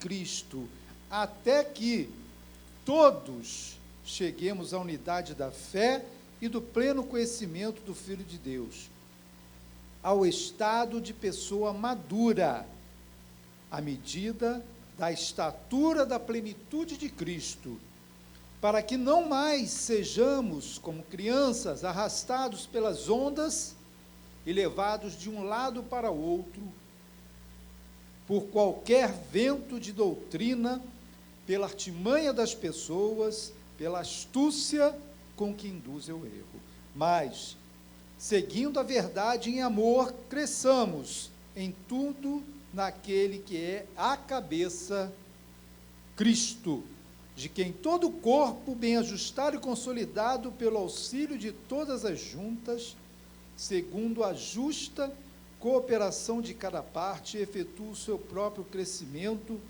Cristo, até que todos cheguemos à unidade da fé e do pleno conhecimento do Filho de Deus, ao estado de pessoa madura, à medida da estatura da plenitude de Cristo, para que não mais sejamos como crianças arrastados pelas ondas e levados de um lado para o outro, por qualquer vento de doutrina, pela artimanha das pessoas, pela astúcia com que induzem o erro. Mas, seguindo a verdade em amor, cresçamos em tudo naquele que é a cabeça, Cristo, de quem todo o corpo, bem ajustado e consolidado pelo auxílio de todas as juntas, segundo a justa cooperação de cada parte, efetua o seu próprio crescimento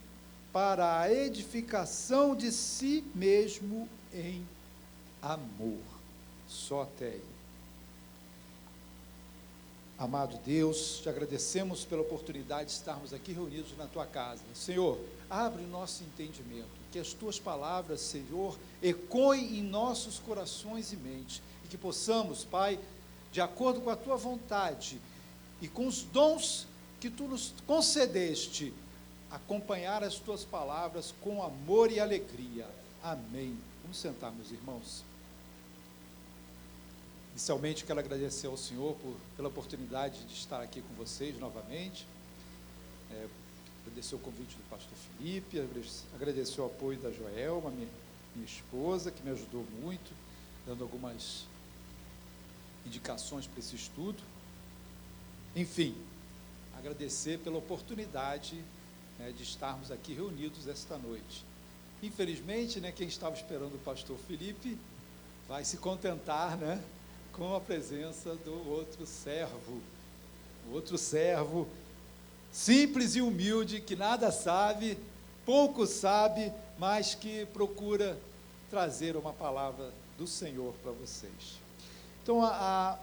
para a edificação de si mesmo em amor. Só até aí. Amado Deus, te agradecemos pela oportunidade de estarmos aqui reunidos na tua casa. Senhor, abre o nosso entendimento, que as tuas palavras, Senhor, ecoem em nossos corações e mentes, e que possamos, Pai, de acordo com a tua vontade e com os dons que tu nos concedeste, acompanhar as tuas palavras com amor e alegria. Amém. Vamos sentar, meus irmãos. Inicialmente, quero agradecer ao Senhor pela oportunidade de estar aqui com vocês novamente. Agradecer o convite do pastor Felipe, agradecer o apoio da Joelma, minha esposa, que me ajudou muito, dando algumas indicações para esse estudo. Enfim, agradecer pela oportunidade, de estarmos aqui reunidos esta noite. Infelizmente, quem estava esperando o pastor Felipe vai se contentar, com a presença do outro servo, simples e humilde, que nada sabe, pouco sabe, mas que procura trazer uma palavra do Senhor para vocês. Então, a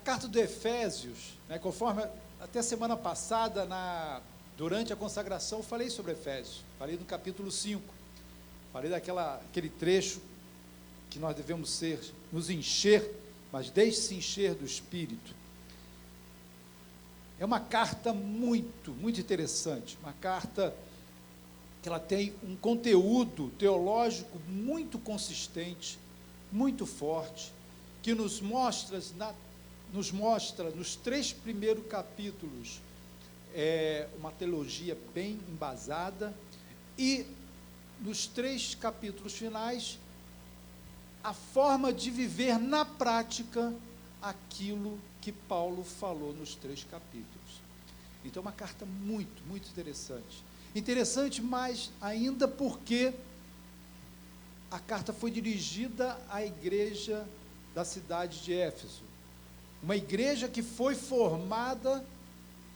carta do Efésios, conforme até semana passada, durante a consagração, falei sobre Efésios, falei no capítulo 5, falei aquele trecho que nós devemos nos encher, mas deixe-se encher do Espírito. É uma carta muito, muito interessante, uma carta que ela tem um conteúdo teológico muito consistente, muito forte, que nos mostra nos 3 primeiros capítulos uma teologia bem embasada, e nos 3 capítulos finais, a forma de viver na prática aquilo que Paulo falou nos 3 capítulos. Então, é uma carta muito, muito interessante. Interessante mais ainda porque a carta foi dirigida à igreja da cidade de Éfeso, uma igreja que foi formada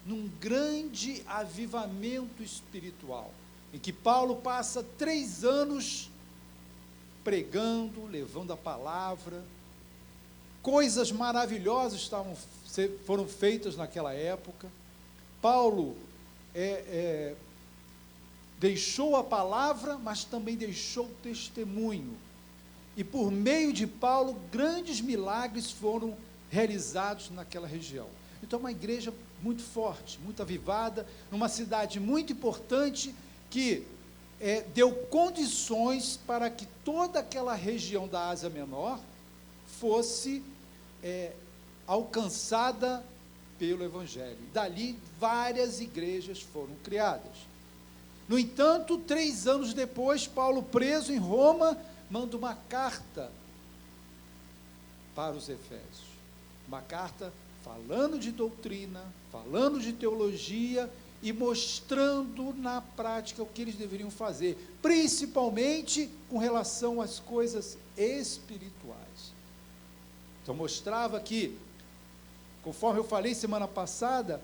num grande avivamento espiritual, em que Paulo passa 3 anos pregando, levando a palavra, coisas maravilhosas foram feitas naquela época. Paulo deixou a palavra, mas também deixou testemunho, e por meio de Paulo, grandes milagres foram realizados naquela região. Então, uma igreja muito forte, muito avivada, numa cidade muito importante, que deu condições para que toda aquela região da Ásia Menor fosse alcançada pelo Evangelho. Dali, várias igrejas foram criadas. No entanto, 3 anos depois, Paulo, preso em Roma, manda uma carta para os Efésios. Uma carta falando de doutrina, falando de teologia e mostrando na prática o que eles deveriam fazer, principalmente com relação às coisas espirituais. Então, mostrava que, conforme eu falei semana passada,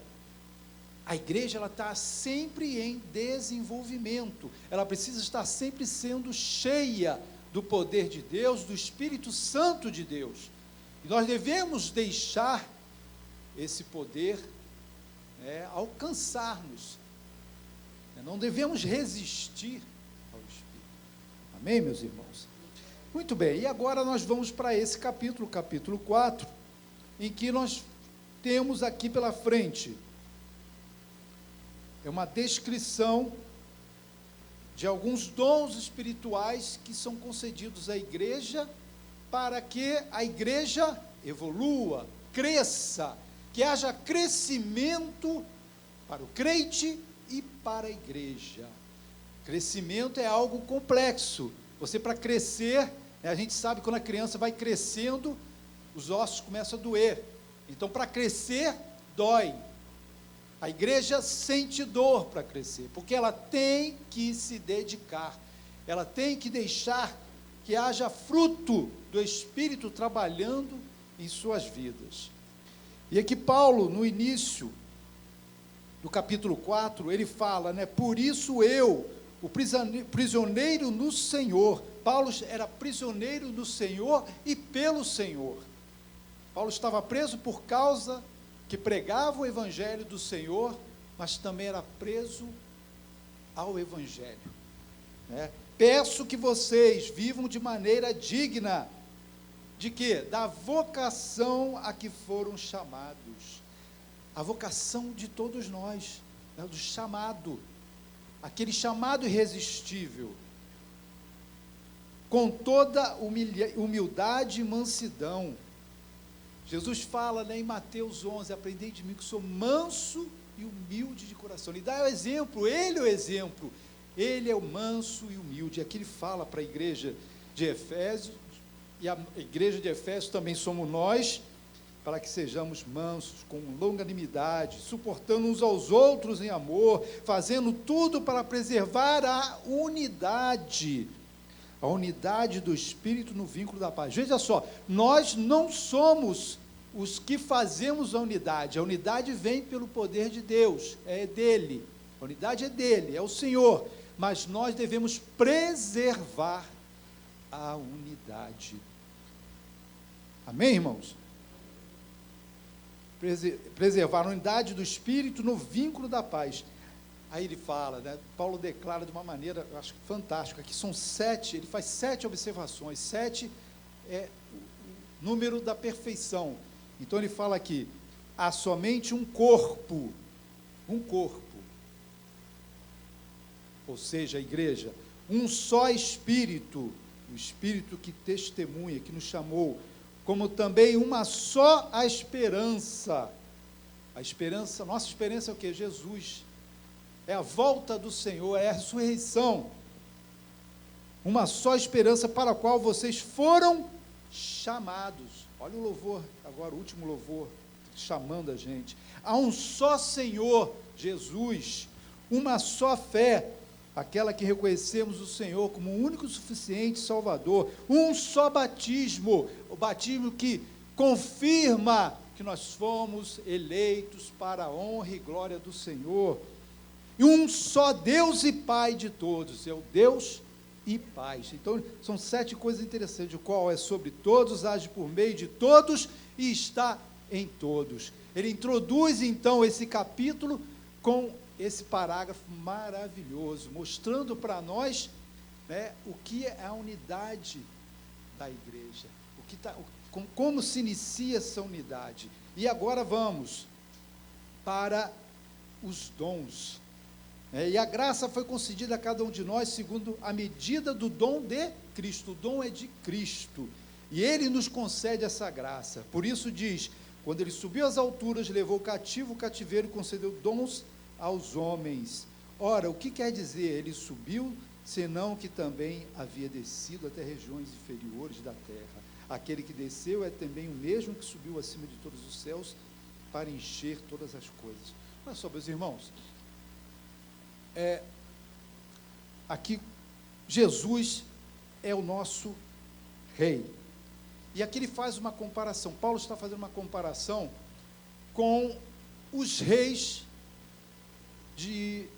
a igreja ela está sempre em desenvolvimento, ela precisa estar sempre sendo cheia do poder de Deus, do Espírito Santo de Deus, e nós devemos deixar esse poder alcançar-nos, Não devemos resistir ao Espírito. Amém, meus irmãos? Muito bem, e agora nós vamos para esse capítulo 4, em que nós temos aqui pela frente, é uma descrição de alguns dons espirituais que são concedidos à igreja, para que a igreja evolua, cresça, que haja crescimento para o crente e para a igreja. Crescimento é algo complexo. Você, para crescer, a gente sabe que quando a criança vai crescendo, os ossos começam a doer. Então, para crescer, dói. A igreja sente dor para crescer, porque ela tem que se dedicar, ela tem que deixar que haja fruto do Espírito trabalhando em suas vidas. E aqui Paulo, no início do capítulo 4, ele fala, por isso eu, o prisioneiro no Senhor. Paulo era prisioneiro no Senhor e pelo Senhor. Paulo estava preso por causa que pregava o Evangelho do Senhor, mas também era preso ao Evangelho. Peço que vocês vivam de maneira digna, de quê? Da vocação a que foram chamados. A vocação de todos nós, do chamado, aquele chamado irresistível, com toda humildade e mansidão. Jesus fala, em Mateus 11, aprendei de mim que sou manso e humilde de coração. Ele dá o exemplo, ele é o exemplo, ele é o manso e humilde. Aqui ele fala para a igreja de Efésios, e a igreja de Efésios também somos nós, para que sejamos mansos, com longanimidade, suportando uns aos outros em amor, fazendo tudo para preservar a unidade do Espírito no vínculo da paz. Veja só, nós não somos os que fazemos a unidade vem pelo poder de Deus, é dele, a unidade é dele, é o Senhor, mas nós devemos preservar a unidade. Amém, irmãos? Preservar a unidade do Espírito no vínculo da paz. Aí ele fala, Paulo declara de uma maneira, eu acho fantástica, que são 7, ele faz 7 observações, 7 é o número da perfeição. Então ele fala aqui, há somente um corpo, ou seja, a igreja, um só Espírito, o Espírito que testemunha, que nos chamou, como também uma só a esperança. A esperança, nossa esperança é o quê? Jesus. É a volta do Senhor, é a ressurreição. Uma só esperança para a qual vocês foram chamados. Olha o louvor, agora o último louvor, chamando a gente. Há um só Senhor, Jesus, uma só fé, aquela que reconhecemos o Senhor como o único e suficiente Salvador, um só batismo, o batismo que confirma que nós fomos eleitos para a honra e glória do Senhor, e um só Deus e Pai de todos, é o Deus e Pai. Então, são 7 coisas interessantes, o qual é sobre todos, age por meio de todos e está em todos. Ele introduz, então, esse capítulo com esse parágrafo maravilhoso, mostrando para nós o que é a unidade da igreja, como se inicia essa unidade. E agora vamos para os dons. E a graça foi concedida a cada um de nós segundo a medida do dom de Cristo. O dom é de Cristo, e Ele nos concede essa graça. Por isso diz, quando Ele subiu às alturas, levou cativo o cativeiro e concedeu dons aos homens. Ora, o que quer dizer? Ele subiu, senão que também havia descido até regiões inferiores da terra. Aquele que desceu é também o mesmo que subiu acima de todos os céus para encher todas as coisas. Olha só, meus irmãos, aqui Jesus é o nosso rei, e aqui ele faz uma comparação, Paulo está fazendo uma comparação com os reis de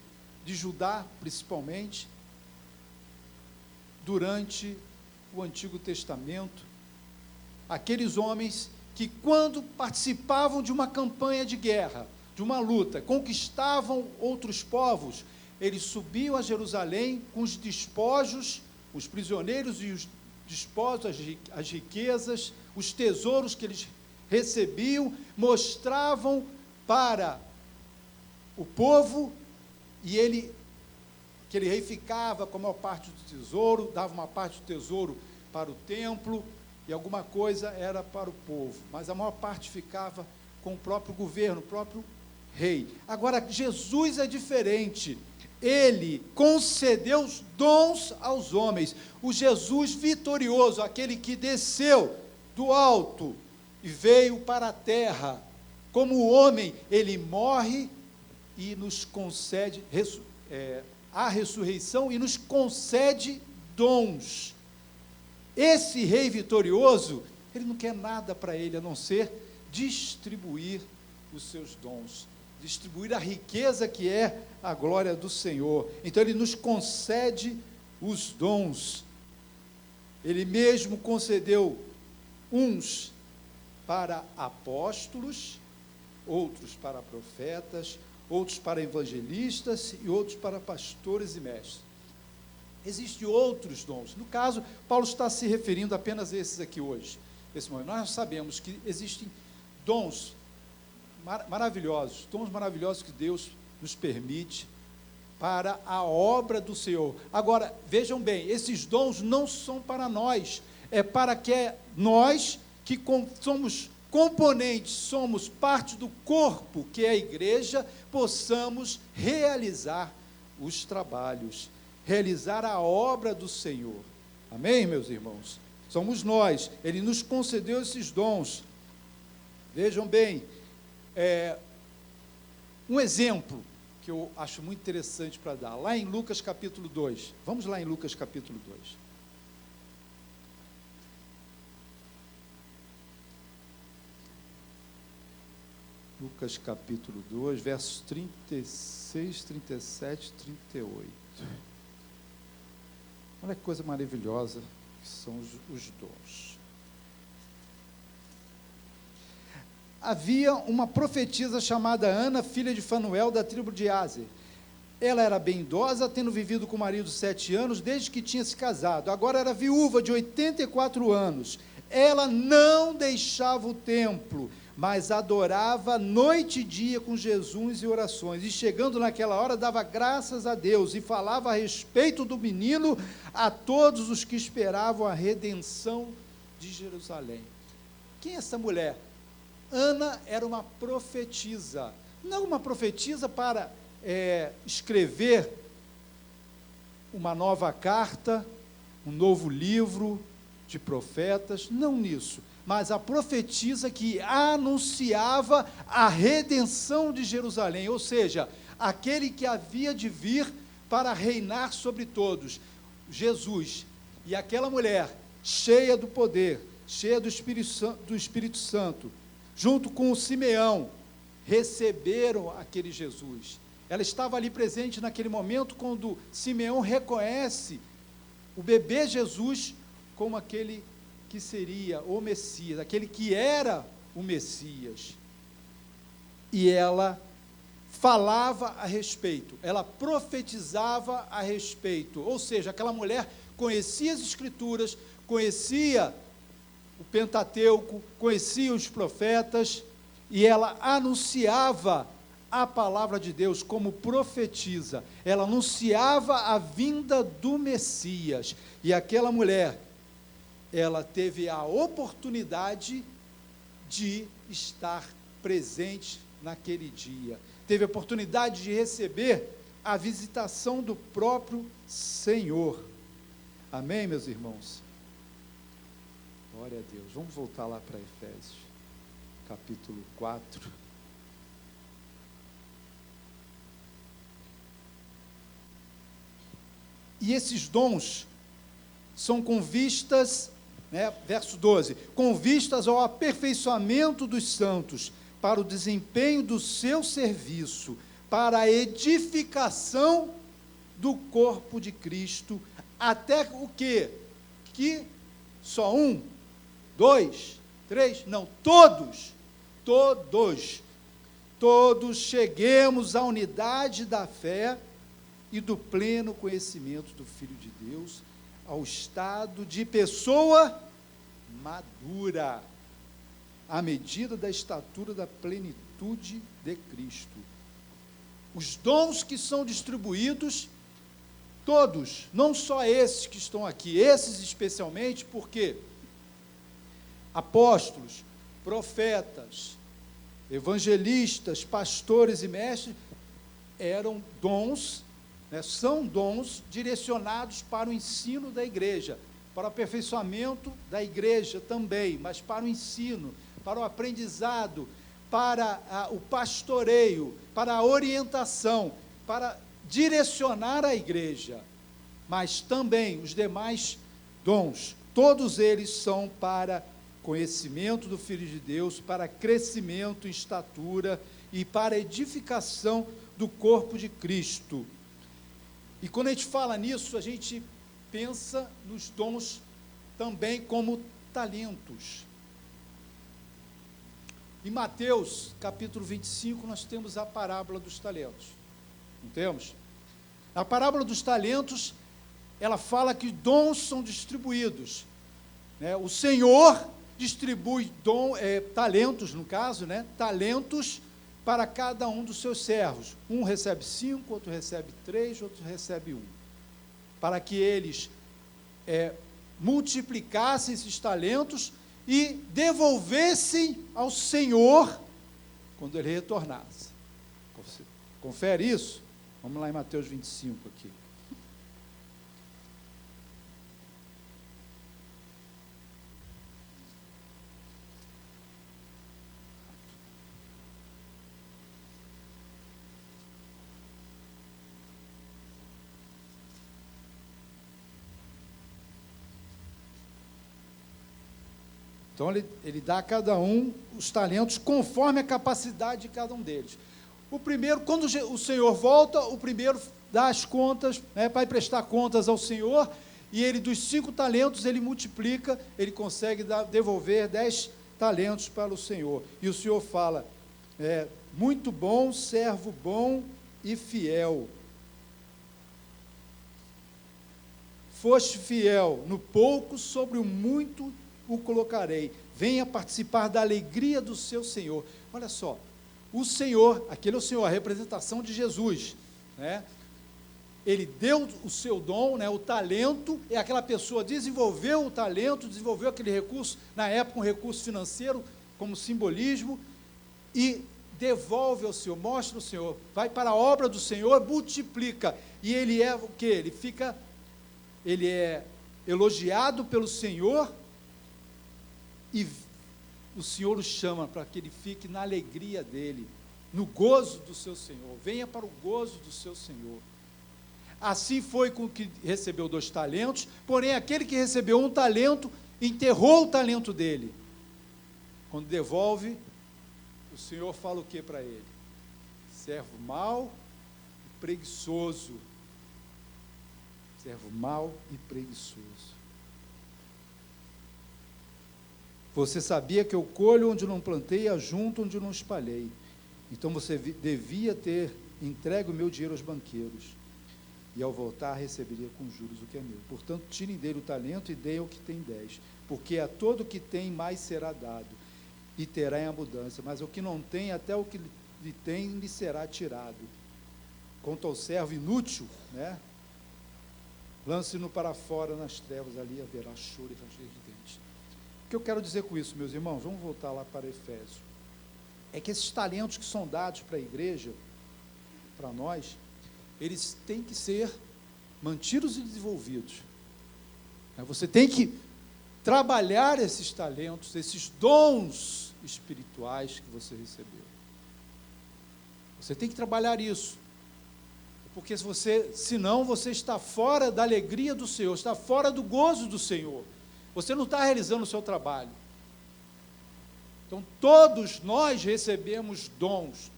Judá, principalmente, durante o Antigo Testamento, aqueles homens que, quando participavam de uma campanha de guerra, de uma luta, conquistavam outros povos, eles subiam a Jerusalém com os despojos, os prisioneiros e os despojos, as riquezas, os tesouros que eles recebiam, mostravam para o povo, e aquele rei ficava com a maior parte do tesouro, dava uma parte do tesouro para o templo, e alguma coisa era para o povo, mas a maior parte ficava com o próprio governo, o próprio rei. Agora, Jesus é diferente, ele concedeu os dons aos homens, o Jesus vitorioso, aquele que desceu do alto e veio para a terra, como homem, ele morre e nos concede a ressurreição e nos concede dons. Esse rei vitorioso, ele não quer nada para ele, a não ser distribuir os seus dons, distribuir a riqueza que é a glória do Senhor. Então ele nos concede os dons. Ele mesmo concedeu uns para apóstolos, outros para profetas, outros para evangelistas e outros para pastores e mestres. Existem outros dons. No caso, Paulo está se referindo apenas a esses aqui hoje. Nesse momento, nós sabemos que existem dons maravilhosos que Deus nos permite para a obra do Senhor. Agora, vejam bem, esses dons não são para nós, é para que nós, que somos componentes, somos parte do corpo, que é a igreja, possamos realizar os trabalhos, realizar a obra do Senhor. Amém, meus irmãos? Somos nós, ele nos concedeu esses dons. Vejam bem, um exemplo que eu acho muito interessante para dar, lá em Lucas capítulo 2, vamos lá em Lucas capítulo 2. Lucas capítulo 2, versos 36, 37, 38. Olha que coisa maravilhosa que são os dons. Havia uma profetisa chamada Ana, filha de Fanuel, da tribo de Aser. Ela era bem idosa, tendo vivido com o marido 7 anos, desde que tinha se casado. Agora era viúva de 84 anos. Ela não deixava o templo, mas adorava noite e dia com jejuns e orações. E chegando naquela hora, dava graças a Deus e falava a respeito do menino a todos os que esperavam a redenção de Jerusalém. Quem é essa mulher? Ana era uma profetisa, não uma profetisa para escrever uma nova carta, um novo livro de profetas, não nisso, mas a profetisa que anunciava a redenção de Jerusalém, ou seja, aquele que havia de vir para reinar sobre todos, Jesus. E aquela mulher, cheia do poder, cheia do Espírito Santo, junto com o Simeão, receberam aquele Jesus. Ela estava ali presente naquele momento, quando Simeão reconhece o bebê Jesus como aquele que seria o Messias, aquele que era o Messias. E ela falava a respeito, ela profetizava a respeito, ou seja, aquela mulher conhecia as Escrituras, conhecia o Pentateuco, conhecia os profetas, e ela anunciava a palavra de Deus como profetisa, ela anunciava a vinda do Messias, e aquela mulher, ela teve a oportunidade de estar presente naquele dia, teve a oportunidade de receber a visitação do próprio Senhor. Amém, meus irmãos? Glória a Deus. Vamos voltar lá para Efésios, capítulo 4. E esses dons são com vistas, verso 12, com vistas ao aperfeiçoamento dos santos, para o desempenho do seu serviço, para a edificação do corpo de Cristo, até o quê? Que só um, 2, 3, não, todos cheguemos à unidade da fé e do pleno conhecimento do Filho de Deus, ao estado de pessoa madura, à medida da estatura da plenitude de Cristo. Os dons que são distribuídos, todos, não só esses que estão aqui, esses especialmente, porque apóstolos, profetas, evangelistas, pastores e mestres, eram dons, são dons direcionados para o ensino da igreja, para o aperfeiçoamento da igreja também, mas para o ensino, para o aprendizado, para o pastoreio, para a orientação, para direcionar a igreja. Mas também os demais dons, todos eles são para conhecimento do Filho de Deus, para crescimento em estatura e para edificação do corpo de Cristo. E quando a gente fala nisso, a gente pensa nos dons também como talentos. Em Mateus, capítulo 25, nós temos a parábola dos talentos. Não temos? Na parábola dos talentos, ela fala que dons são distribuídos. O Senhor distribui talentos, no caso, talentos para cada um dos seus servos. Um recebe 5, outro recebe 3, outro recebe 1. Para que eles multiplicassem esses talentos e devolvessem ao Senhor quando ele retornasse. Confere isso? Vamos lá em Mateus 25 aqui. Então, ele dá a cada um os talentos conforme a capacidade de cada um deles. O primeiro, quando o Senhor volta, o primeiro dá as contas, vai prestar contas ao Senhor, e ele, dos 5 talentos, ele multiplica, ele consegue devolver 10 talentos para o Senhor. E o Senhor fala, muito bom, servo bom e fiel. Foste fiel no pouco, sobre o muito o colocarei. Venha participar da alegria do seu Senhor. Olha só, o Senhor, aquele é o Senhor, a representação de Jesus, Ele deu o seu dom, o talento, e aquela pessoa desenvolveu o talento, desenvolveu aquele recurso, na época um recurso financeiro, como simbolismo, e devolve ao Senhor, mostra ao Senhor, vai para a obra do Senhor, multiplica, e ele é o quê? Ele é elogiado pelo Senhor, e o Senhor o chama para que ele fique na alegria dele, no gozo do seu Senhor. Venha para o gozo do seu Senhor. Assim foi com o que recebeu 2 talentos, porém aquele que recebeu 1 talento, enterrou o talento dele. Quando devolve, o Senhor fala o que para ele? Servo mau e preguiçoso. Servo mau e preguiçoso. Você sabia que eu colho onde não plantei e ajunto onde não espalhei. Então você devia ter entregue o meu dinheiro aos banqueiros, e ao voltar receberia com juros o que é meu. Portanto, tirem dele o talento e deem ao que tem 10, porque a todo o que tem mais será dado, e terá em abundância, mas o que não tem, até o que lhe tem, lhe será tirado. Quanto ao servo inútil, lance-no para fora nas trevas, ali haverá choro e ranger de dentes. O que eu quero dizer com isso, meus irmãos? Vamos voltar lá para Efésios. É que esses talentos que são dados para a igreja, para nós, eles têm que ser mantidos e desenvolvidos. Você tem que trabalhar esses talentos, esses dons espirituais que você recebeu. Você tem que trabalhar isso. Porque senão você está fora da alegria do Senhor, está fora do gozo do Senhor. Você não está realizando o seu trabalho. Então, todos nós recebemos dons,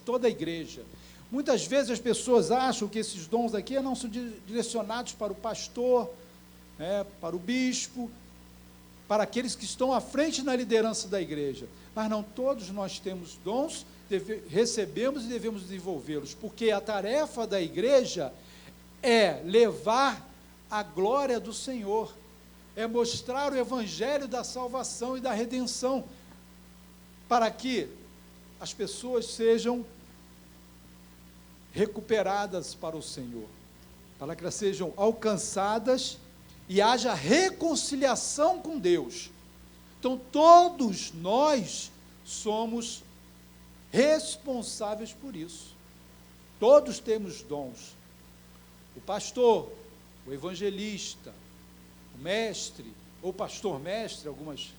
toda a igreja. Muitas vezes as pessoas acham que esses dons aqui não são direcionados para o pastor, para o bispo, para aqueles que estão à frente na liderança da igreja. Mas não, todos nós temos dons recebemos e devemos desenvolvê-los, porque a tarefa da igreja é levar a glória do Senhor, é mostrar o evangelho da salvação e da redenção, para que as pessoas sejam recuperadas para o Senhor, para que elas sejam alcançadas e haja reconciliação com Deus. Então, todos nós somos responsáveis por isso. Todos temos dons. O pastor, o evangelista, o mestre, ou pastor mestre, alguns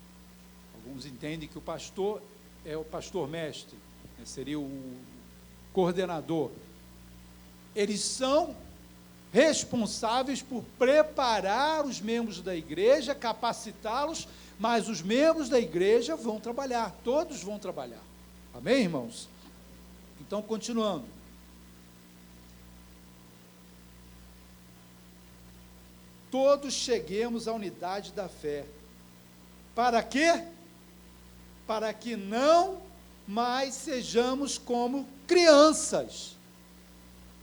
entendem que o pastor é o pastor mestre, né, seria o coordenador. Eles são responsáveis por preparar os membros da igreja, capacitá-los, mas os membros da igreja vão trabalhar, todos vão trabalhar. Amém, irmãos? Então, continuando. Todos cheguemos à unidade da fé. Para quê? Para que não mais sejamos como crianças,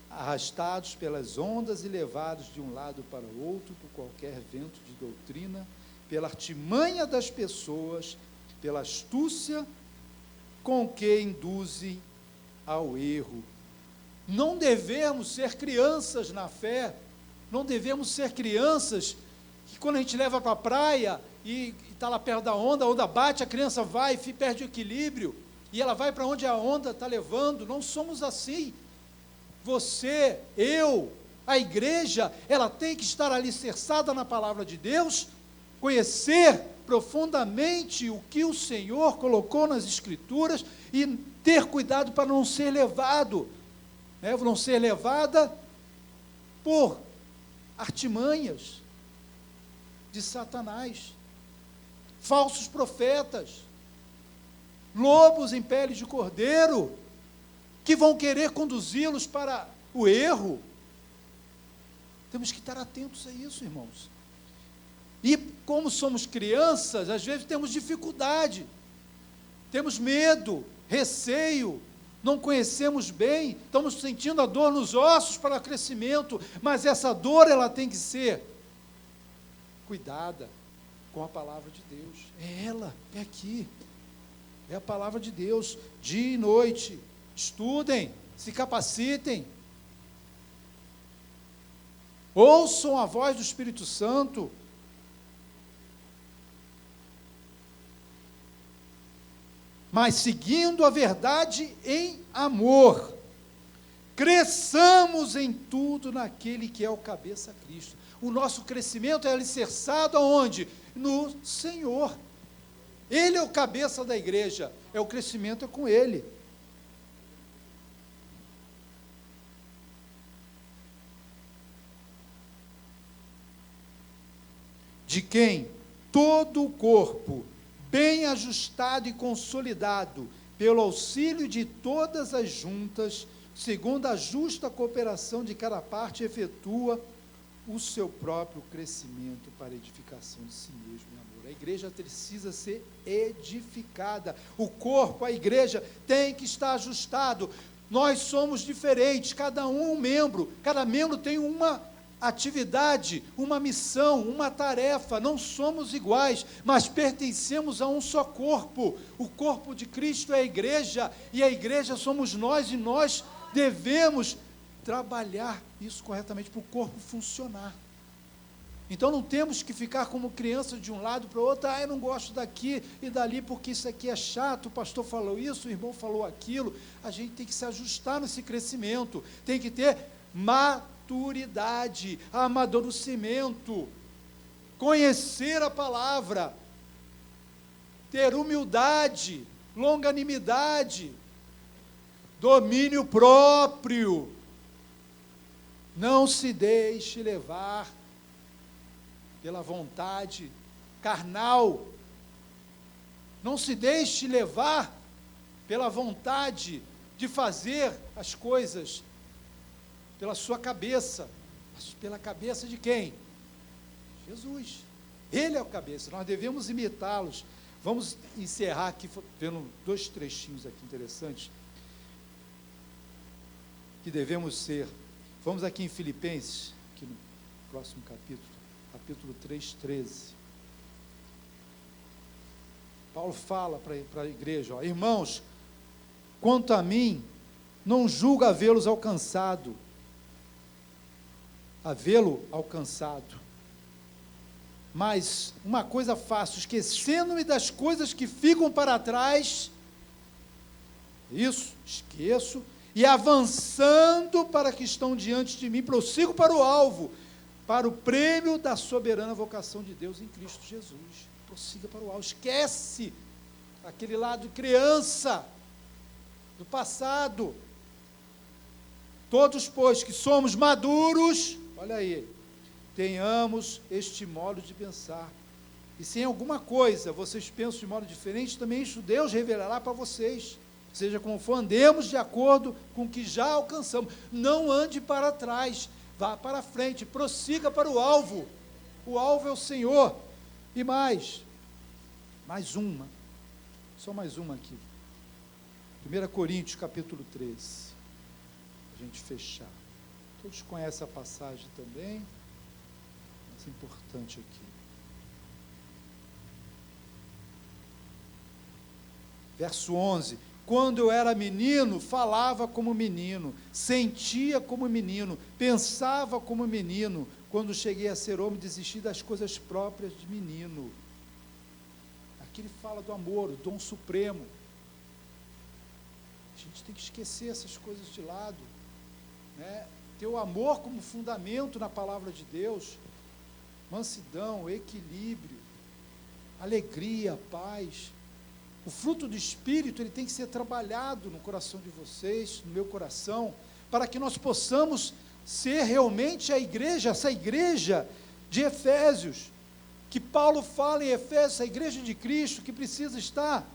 arrastados pelas ondas e levados de um lado para o outro por qualquer vento de doutrina, pela artimanha das pessoas, pela astúcia com que induzem ao erro. Não devemos ser crianças na fé, não devemos ser crianças que quando a gente leva para a praia e está lá perto da onda, a onda bate, a criança vai e perde o equilíbrio, e ela vai para onde a onda está levando. Não somos assim. Você, eu, a igreja, ela tem que estar alicerçada na palavra de Deus, conhecer profundamente o que o Senhor colocou nas Escrituras e ter cuidado para não ser levado, né, não ser levada por artimanhas de Satanás, falsos profetas, lobos em pele de cordeiro, que vão querer conduzi-los para o erro. Temos que estar atentos a isso, irmãos. E como somos crianças, às vezes temos dificuldade, temos medo, receio, não conhecemos bem, estamos sentindo a dor nos ossos para o crescimento, mas essa dor, ela tem que ser cuidada com a palavra de Deus. É ela, é aqui, é a palavra de Deus, dia e noite. Estudem, se capacitem, ouçam a voz do Espírito Santo, mas seguindo a verdade em amor, cresçamos em tudo naquele que é o cabeça Cristo. O nosso crescimento é alicerçado aonde? No Senhor. Ele é o cabeça da igreja, o crescimento é com Ele. De quem todo o corpo, bem ajustado e consolidado, pelo auxílio de todas as juntas, segundo a justa cooperação de cada parte, efetua o seu próprio crescimento para edificação de si mesmo em amor. A igreja precisa ser edificada, o corpo, a igreja, tem que estar ajustado. Nós somos diferentes, cada membro tem uma atividade, uma missão, uma tarefa, não somos iguais, mas pertencemos a um só corpo. O corpo de Cristo é a igreja, e a igreja somos nós, e nós devemos trabalhar isso corretamente para o corpo funcionar. Então não temos que ficar como criança de um lado para o outro, eu não gosto daqui e dali porque isso aqui é chato, o pastor falou isso, o irmão falou aquilo. A gente tem que se ajustar nesse crescimento, tem que ter maturidade, amadurecimento, conhecer a palavra, ter humildade, longanimidade, domínio próprio. Não se deixe levar pela vontade carnal, não se deixe levar pela vontade de fazer as coisas pela sua cabeça, mas pela cabeça de quem? Jesus. Ele é o cabeça, nós devemos imitá-los. Vamos encerrar aqui, vendo 2 trechinhos aqui interessantes. que devemos ser. Vamos aqui em Filipenses, aqui no próximo capítulo 3:13. Paulo fala para a igreja, ó, irmãos, quanto a mim, não julgo havê-lo alcançado, mas uma coisa faço, esquecendo-me das coisas que ficam para trás, isso, esqueço, e avançando para que estão diante de mim, prossigo para o alvo, para o prêmio da soberana vocação de Deus em Cristo Jesus. Prossiga para o alvo, esquece aquele lado de criança, do passado. Todos, pois, que somos maduros, olha aí, tenhamos este modo de pensar. E se em alguma coisa vocês pensam de modo diferente, também isso Deus revelará para vocês. Seja como for, andemos de acordo com o que já alcançamos. Não ande para trás, vá para frente, prossiga para o alvo. O alvo é o Senhor. E mais uma, só mais uma aqui. 1 Coríntios, capítulo 13. Para a gente fechar. Todos conhecem a passagem também, mas é importante aqui. Verso 11. Quando eu era menino, falava como menino, sentia como menino, pensava como menino. Quando cheguei a ser homem, desisti das coisas próprias de menino. Aqui ele fala do amor, o dom supremo. A gente tem que esquecer essas coisas de lado, né? Ter o amor como fundamento na palavra de Deus, mansidão, equilíbrio, alegria, paz. O fruto do Espírito, ele tem que ser trabalhado no coração de vocês, no meu coração, para que nós possamos ser realmente a igreja, essa igreja de Efésios, que Paulo fala em Efésios, a igreja de Cristo, que precisa estar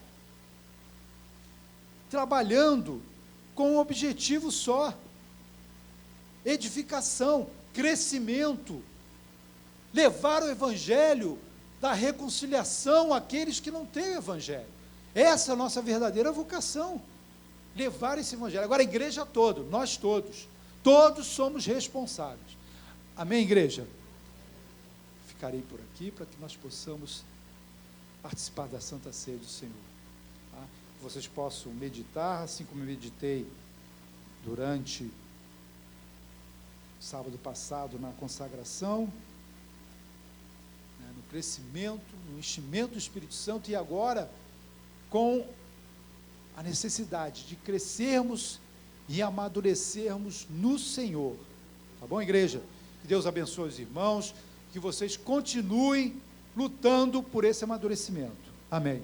trabalhando com um objetivo só: edificação, crescimento, levar o evangelho da reconciliação àqueles que não têm o evangelho. Essa é a nossa verdadeira vocação, levar esse evangelho. Agora a igreja toda, nós todos somos responsáveis. Amém, igreja? Ficarei por aqui para que nós possamos participar da Santa Ceia do Senhor. Tá? Vocês possam meditar, assim como eu meditei durante sábado passado na consagração, né, no crescimento, no enchimento do Espírito Santo, e agora com a necessidade de crescermos e amadurecermos no Senhor. Tá bom, igreja? Que Deus abençoe os irmãos, que vocês continuem lutando por esse amadurecimento. Amém.